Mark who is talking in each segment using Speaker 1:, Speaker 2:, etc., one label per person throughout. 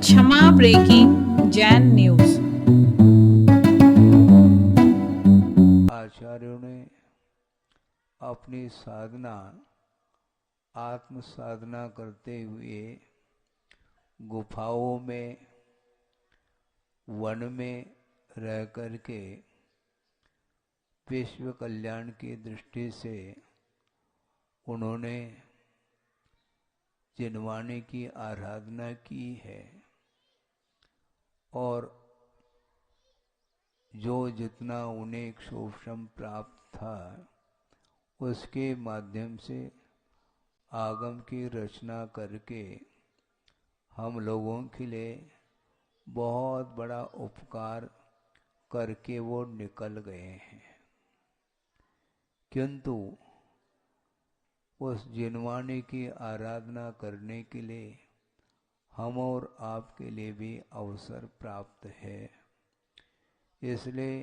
Speaker 1: क्षमा breaking Jain news.
Speaker 2: आचार्यों ने अपनी साधना आत्म साधना करते हुए गुफाओं में वन में रह करके विश्व कल्याण की दृष्टि से उन्होंने जिनवाने की आराधना की है और जो जितना उन्हें क्षोभम प्राप्त था उसके माध्यम से आगम की रचना करके हम लोगों के लिए बहुत बड़ा उपकार करके वो निकल गए हैं। किंतु उस जिनवाने की आराधना करने के लिए हम और आपके लिए भी अवसर प्राप्त है। इसलिए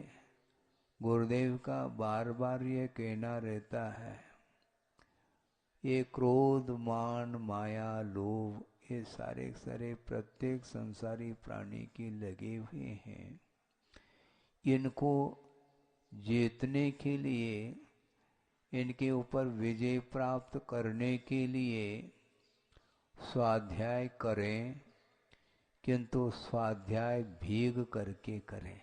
Speaker 2: गुरुदेव का बार बार ये कहना रहता है, ये क्रोध मान माया लोभ ये सारे सारे प्रत्येक संसारी प्राणी की लगे हुए हैं। इनको जीतने के लिए, इनके ऊपर विजय प्राप्त करने के लिए स्वाध्याय करें, किंतु स्वाध्याय भीग करके करें।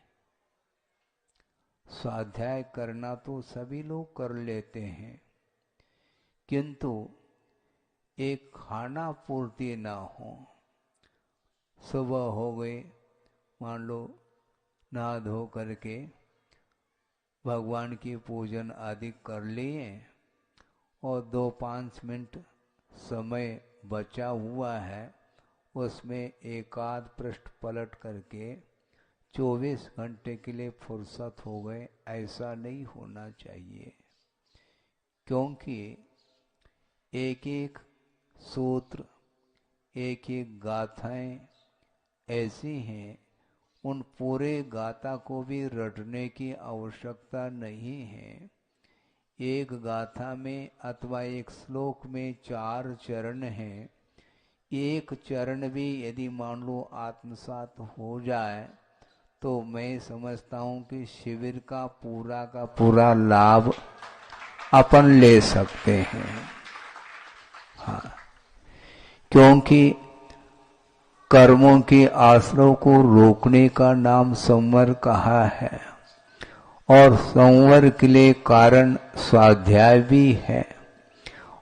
Speaker 2: स्वाध्याय करना तो सभी लोग कर लेते हैं, किंतु एक खाना पूर्ति ना हो। सुबह हो गए, मान लो नहा धो करके भगवान की पूजन आदि कर लिए और 2-5 मिनट समय बचा हुआ है, उसमें एकाध पृष्ठ पलट करके 24 घंटे के लिए फुर्सत हो गए, ऐसा नहीं होना चाहिए। क्योंकि एक एक सूत्र, एक एक गाथाएं ऐसी हैं, उन पूरे गाथा को भी रटने की आवश्यकता नहीं है। एक गाथा में अथवा एक श्लोक में 4 चरण हैं। एक चरण भी यदि मान लो आत्मसात हो जाए तो मैं समझता हूँ कि शिविर का पूरा लाभ अपन ले सकते हैं। हाँ, क्योंकि कर्मों के आश्रव को रोकने का नाम संवर कहा है और संवर के लिए कारण स्वाध्याय भी है।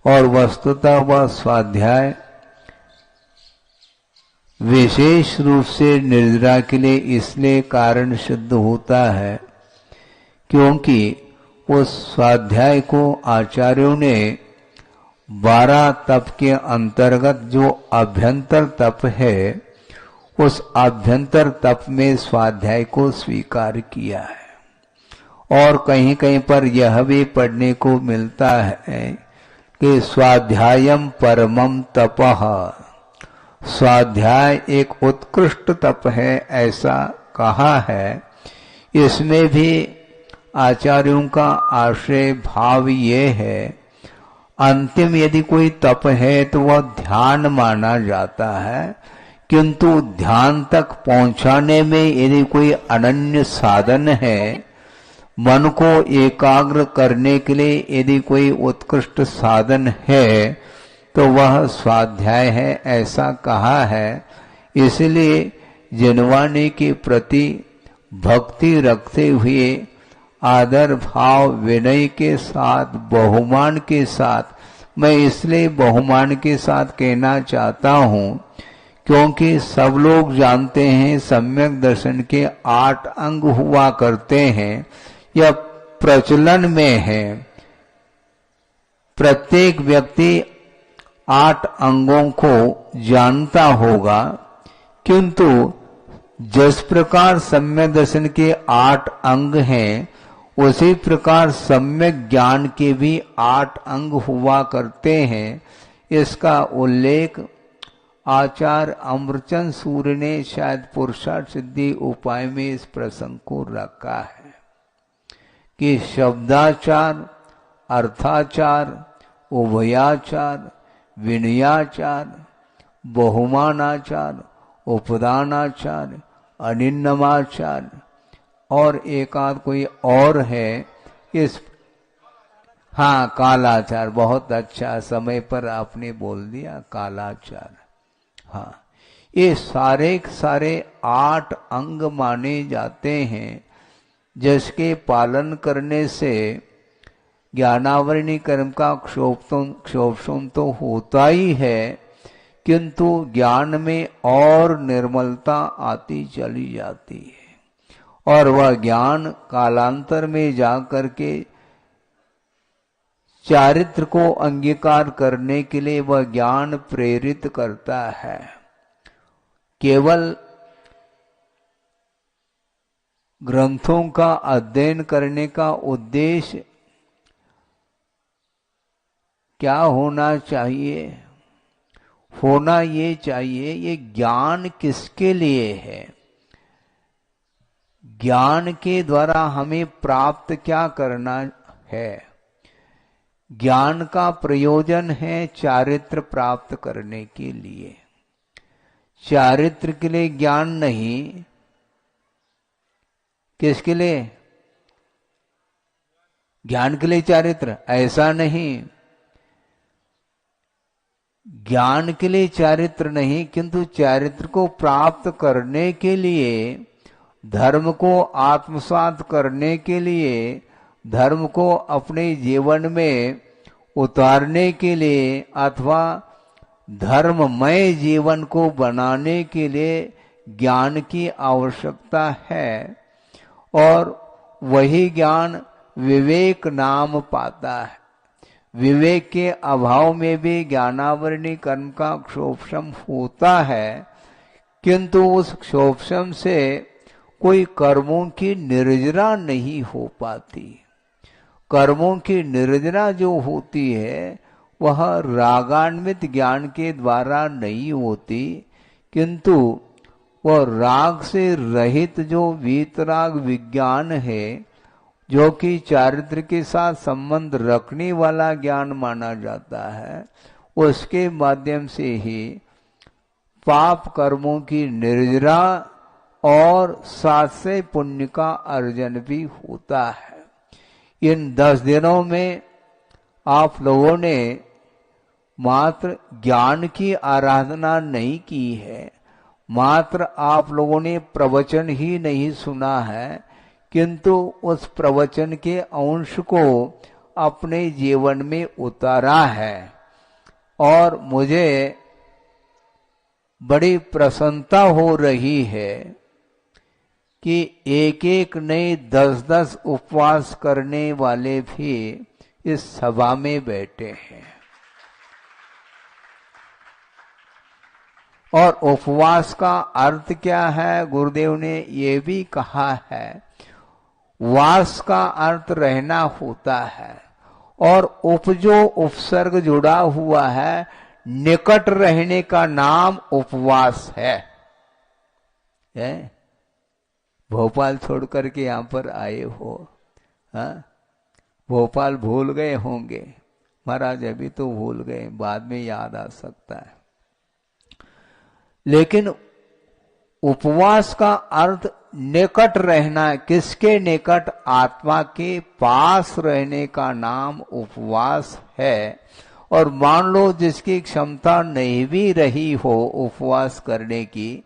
Speaker 2: और वस्तुतः वह स्वाध्याय विशेष रूप से निर्जरा के लिए इसलिए कारण सिद्ध होता है क्योंकि उस स्वाध्याय को आचार्यों ने 12 तप के अंतर्गत जो अभ्यंतर तप है, उस अभ्यंतर तप में स्वाध्याय को स्वीकार किया है। और कहीं कहीं पर यह भी पढ़ने को मिलता है कि स्वाध्यायम परमम तपः, स्वाध्याय एक उत्कृष्ट तप है, ऐसा कहा है। इसमें भी आचार्यों का आश्रय भाव ये है, अंतिम यदि कोई तप है तो वह ध्यान माना जाता है, किंतु ध्यान तक पहुंचाने में यदि कोई अनन्य साधन है, मन को एकाग्र करने के लिए यदि कोई उत्कृष्ट साधन है, तो वह स्वाध्याय है, ऐसा कहा है। इसलिए जिनवाने के प्रति भक्ति रखते हुए आदर भाव विनय के साथ, बहुमान के साथ, मैं इसलिए बहुमान के साथ कहना चाहता हूँ क्योंकि सब लोग जानते हैं सम्यक दर्शन के 8 अंग हुआ करते हैं, यह प्रचलन में है। प्रत्येक व्यक्ति 8 अंगों को जानता होगा, किंतु जिस प्रकार सम्यक दर्शन के 8 अंग हैं, उसी प्रकार सम्यक ज्ञान के भी 8 अंग हुआ करते हैं। इसका उल्लेख आचार्य अमरचंद सूर्य ने शायद पुरुषार्थ सिद्धि उपाय में इस प्रसंग को रखा है कि शब्दाचार, अर्थाचार, उभयाचार, विनयाचार, बहुमानाचार उपदानाचार्य, अनिन्नमाचार्य और एक आध कोई और है इस, हाँ कालाचार्य, बहुत अच्छा समय पर आपने बोल दिया कालाचार्य। हाँ, ये सारे सारे 8 अंग माने जाते हैं जिसके पालन करने से ज्ञानावरणी कर्म का क्षोभन तो होता ही है, किंतु ज्ञान में और निर्मलता आती चली जाती है और वह ज्ञान कालांतर में जाकर के चारित्र को अंगीकार करने के लिए वह ज्ञान प्रेरित करता है। केवल ग्रंथों का अध्ययन करने का उद्देश्य क्या होना चाहिए? होना ये चाहिए, ये ज्ञान किसके लिए है, ज्ञान के द्वारा हमें प्राप्त क्या करना है। ज्ञान का प्रयोजन है चारित्र प्राप्त करने के लिए। चारित्र के लिए ज्ञान नहीं, किसके लिए? ज्ञान के लिए चारित्र, ऐसा नहीं। ज्ञान के लिए चारित्र नहीं, किंतु चारित्र को प्राप्त करने के लिए, धर्म को आत्मसात करने के लिए, धर्म को अपने जीवन में उतारने के लिए अथवा धर्ममय जीवन को बनाने के लिए ज्ञान की आवश्यकता है। और वही ज्ञान विवेक नाम पाता है। विवेक के अभाव में भी ज्ञानावरणी कर्म का क्षोभम होता है, किंतु उस क्षोभम से कोई कर्मों की निर्जरा नहीं हो पाती। कर्मों की निर्जरा जो होती है वह रागान्वित ज्ञान के द्वारा नहीं होती, किंतु वह राग से रहित जो वीतराग विज्ञान है, जो कि चारित्र के साथ संबंध रखने वाला ज्ञान माना जाता है, उसके माध्यम से ही पाप कर्मों की निर्जरा और साथ से पुण्य का अर्जन भी होता है। इन 10 दिनों में आप लोगों ने मात्र ज्ञान की आराधना नहीं की है, मात्र आप लोगों ने प्रवचन ही नहीं सुना है, किंतु उस प्रवचन के अंश को अपने जीवन में उतारा है। और मुझे बड़ी प्रसन्नता हो रही है कि एक एक नए 10-10 उपवास करने वाले भी इस सभा में बैठे हैं। और उपवास का अर्थ क्या है? गुरुदेव ने ये भी कहा है, वास का अर्थ रहना होता है, और जो उपसर्ग जुड़ा हुआ है, निकट रहने का नाम उपवास है। भोपाल छोड़ करके यहां पर आए हो, हाँ? भोपाल भूल गए होंगे महाराज, अभी तो भूल गए, बाद में याद आ सकता है। लेकिन उपवास का अर्थ निकट रहना। किसके निकट? आत्मा के पास रहने का नाम उपवास है। और मान लो जिसकी क्षमता नहीं भी रही हो उपवास करने की,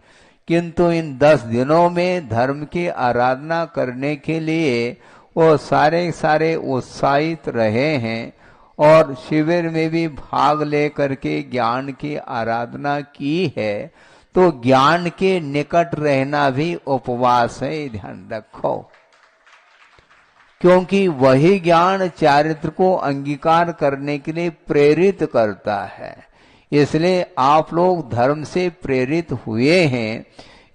Speaker 2: किंतु इन 10 दिनों में धर्म की आराधना करने के लिए वो सारे उत्साहित रहे हैं और शिविर में भी भाग लेकर के ज्ञान की आराधना की है, तो ज्ञान के निकट रहना भी उपवास है, ध्यान रखो। क्योंकि वही ज्ञान चारित्र को अंगीकार करने के लिए प्रेरित करता है। इसलिए आप लोग धर्म से प्रेरित हुए हैं।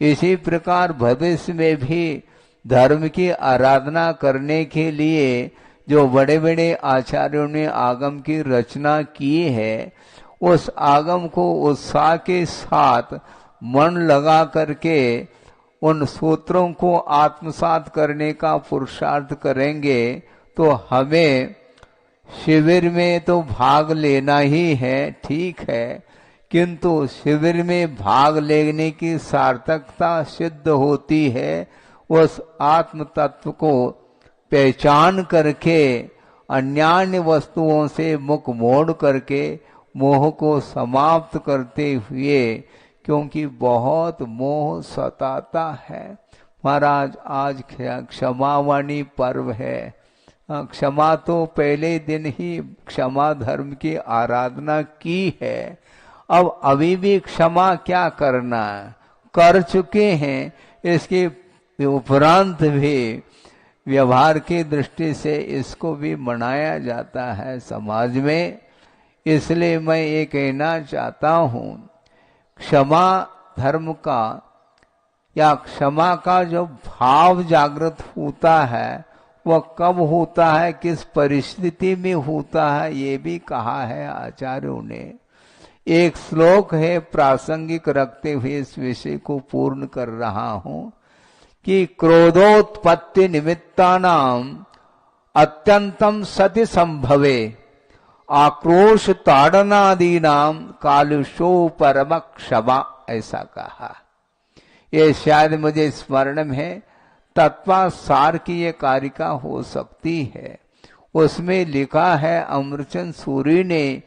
Speaker 2: इसी प्रकार भविष्य में भी धर्म की आराधना करने के लिए जो बड़े बड़े आचार्यों ने आगम की रचना की है, उस आगम को उत्साह के साथ मन लगा करके उन सूत्रों को आत्मसात करने का पुरुषार्थ करेंगे तो हमें शिविर में तो भाग लेना ही है, ठीक है, किंतु शिविर में भाग लेने की सार्थकता सिद्ध होती है उस आत्म तत्व को पहचान करके, अन्यान्य वस्तुओं से मुख मोड़ करके मोह को समाप्त करते हुए, क्योंकि बहुत मोह सताता है। महाराज आज क्षमावाणी पर्व है। क्षमा तो पहले दिन ही क्षमा धर्म की आराधना की है। अब अभी भी क्षमा क्या करना है, कर चुके हैं। इसके उपरांत भी व्यवहार की दृष्टि से इसको भी मनाया जाता है समाज में। इसलिए मैं ये कहना चाहता हूँ, क्षमा धर्म का या क्षमा का जो भाव जागृत होता है वह कब होता है, किस परिस्थिति में होता है, ये भी कहा है आचार्यों ने। एक श्लोक है प्रासंगिक रखते हुए इस विषय को पूर्ण कर रहा हूं कि क्रोधोत्पत्ति निमित्तानाम अत्यंतम सति संभवे आक्रोश ताड़नादीनाम कालुषो परम क्षमा, ऐसा कहा। ये शायद मुझे स्मरण में है, तत्वासार की ये कारिका हो सकती है। उसमें लिखा है अमृतचंद सूरी ने,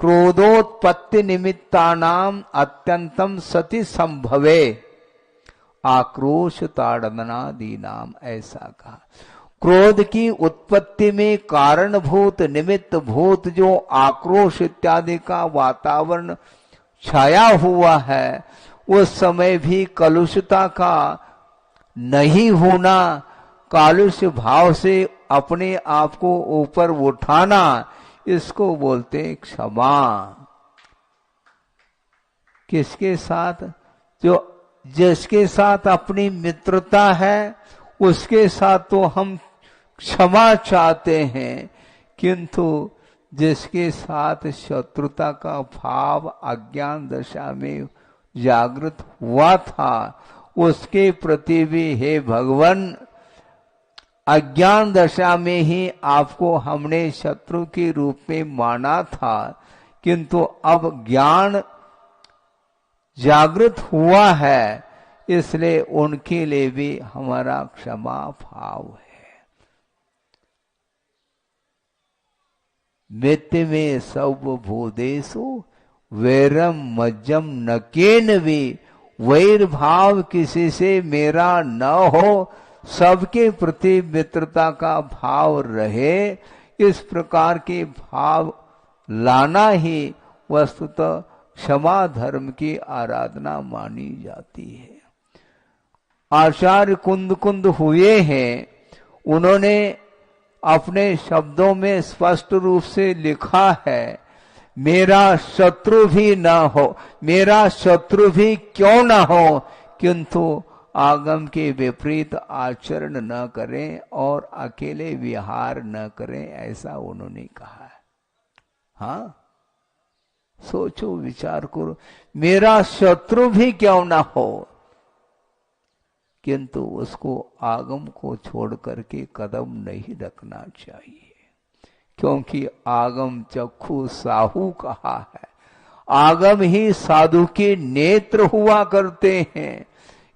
Speaker 2: क्रोधोत्पत्ति निमित्तानाम अत्यंतम सति संभवे आक्रोश ताड़नादीनाम, ऐसा कहा। क्रोध की उत्पत्ति में कारणभूत निमित्त भूत जो आक्रोश इत्यादि का वातावरण छाया हुआ है, उस समय भी कलुषता का नहीं होना, कालुष्य भाव से अपने आप को ऊपर उठाना, इसको बोलते क्षमा। किसके साथ? जो जिसके साथ अपनी मित्रता है उसके साथ तो हम क्षमा चाहते हैं, किंतु जिसके साथ शत्रुता का भाव अज्ञान दशा में जागृत हुआ था, उसके प्रति भी हे भगवान, अज्ञान दशा में ही आपको हमने शत्रु के रूप में माना था, किंतु अब ज्ञान जागृत हुआ है, इसलिए उनके लिए भी हमारा क्षमा भाव है। मित्य में सब भूदेशु वैरम मज्जम नकेन भी, वैर भाव किसी से मेरा न हो, सबके प्रति मित्रता का भाव रहे। इस प्रकार के भाव लाना ही वस्तुतः क्षमा धर्म की आराधना मानी जाती है। आचार्य कुंद कुंद हुए हैं, उन्होंने अपने शब्दों में स्पष्ट रूप से लिखा है, मेरा शत्रु भी न हो, मेरा शत्रु भी क्यों न हो, किंतु आगम के विपरीत आचरण न करें और अकेले विहार न करें, ऐसा उन्होंने कहा है। हाँ, सोचो विचार करो, मेरा शत्रु भी क्यों ना हो, किंतु उसको आगम को छोड़ करके कदम नहीं रखना चाहिए, क्योंकि आगम चक्षु साहू कहा है। आगम ही साधु के नेत्र हुआ करते हैं,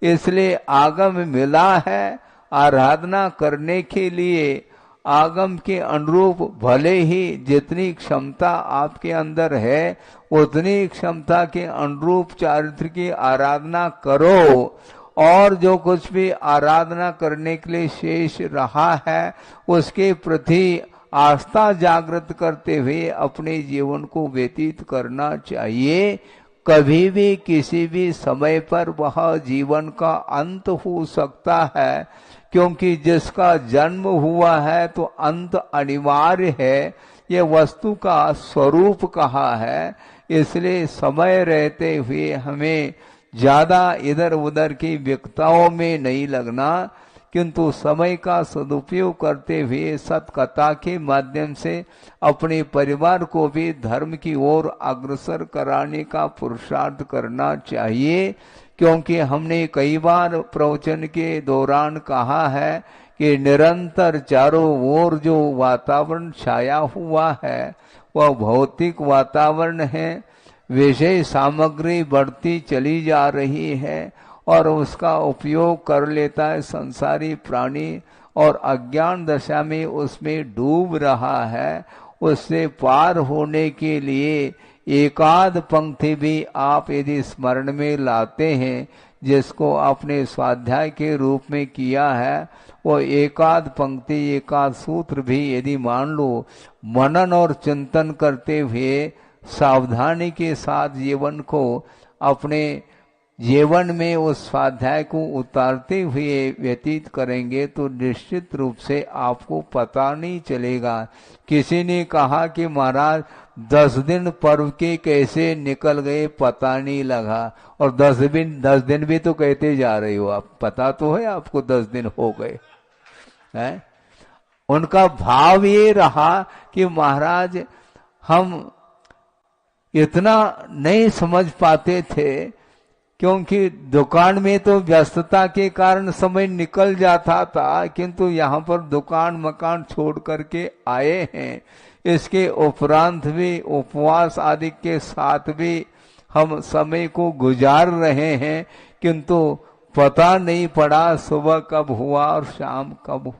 Speaker 2: इसलिए आगम मिला है आराधना करने के लिए। आगम के अनुरूप भले ही जितनी क्षमता आपके अंदर है उतनी क्षमता के अनुरूप चारित्र की आराधना करो, और जो कुछ भी आराधना करने के लिए शेष रहा है उसके प्रति आस्था जागृत करते हुए अपने जीवन को व्यतीत करना चाहिए। कभी भी किसी भी समय पर वह जीवन का अंत हो सकता है, क्योंकि जिसका जन्म हुआ है तो अंत अनिवार्य है, ये वस्तु का स्वरूप कहा है। इसलिए समय रहते हुए हमें ज्यादा इधर उधर की व्यक्ताओं में नहीं लगना, किंतु समय का सदुपयोग करते हुए सत्कथा के माध्यम से अपने परिवार को भी धर्म की ओर अग्रसर कराने का पुरुषार्थ करना चाहिए। क्योंकि हमने कई बार प्रवचन के दौरान कहा है कि निरंतर चारों ओर जो वातावरण छाया हुआ है वह भौतिक वातावरण है, विषय सामग्री बढ़ती चली जा रही है और उसका उपयोग कर लेता है संसारी प्राणी और अज्ञान दशा में उसमें डूब रहा है। उससे पार होने के लिए एकाध पंक्ति भी आप यदि स्मरण में लाते हैं, जिसको आपने स्वाध्याय के रूप में किया है, वो एकाध पंक्ति एकाध सूत्र भी यदि मान लो, मनन और चिंतन करते हुए सावधानी के साथ जीवन को अपने जीवन में उस स्वाध्याय को उतारते हुए व्यतीत करेंगे तो निश्चित रूप से आपको पता नहीं चलेगा। किसी ने कहा कि महाराज 10 दिन पर्व के कैसे निकल गए पता नहीं लगा, और 10 दिन भी तो कहते जा रहे हो आप, पता तो है आपको 10 दिन हो गए हैं। उनका भाव ये रहा कि महाराज हम इतना नहीं समझ पाते थे, क्योंकि दुकान में तो व्यस्तता के कारण समय निकल जाता था, किंतु यहाँ पर दुकान मकान छोड़ करके आए हैं। इसके उपरांत भी उपवास आदि के साथ भी हम समय को गुजार रहे हैं, किंतु पता नहीं पड़ा सुबह कब हुआ और शाम कब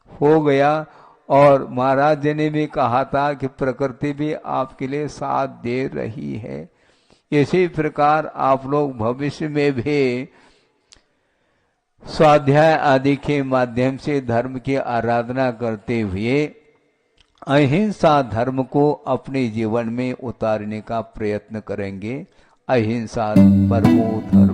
Speaker 2: हो गया। और महाराज जी ने भी कहा था कि प्रकृति भी आपके लिए साथ दे रही है। इसी प्रकार आप लोग भविष्य में भी स्वाध्याय आदि के माध्यम से धर्म की आराधना करते हुए अहिंसा धर्म को अपने जीवन में उतारने का प्रयत्न करेंगे। अहिंसा परमो धर्म।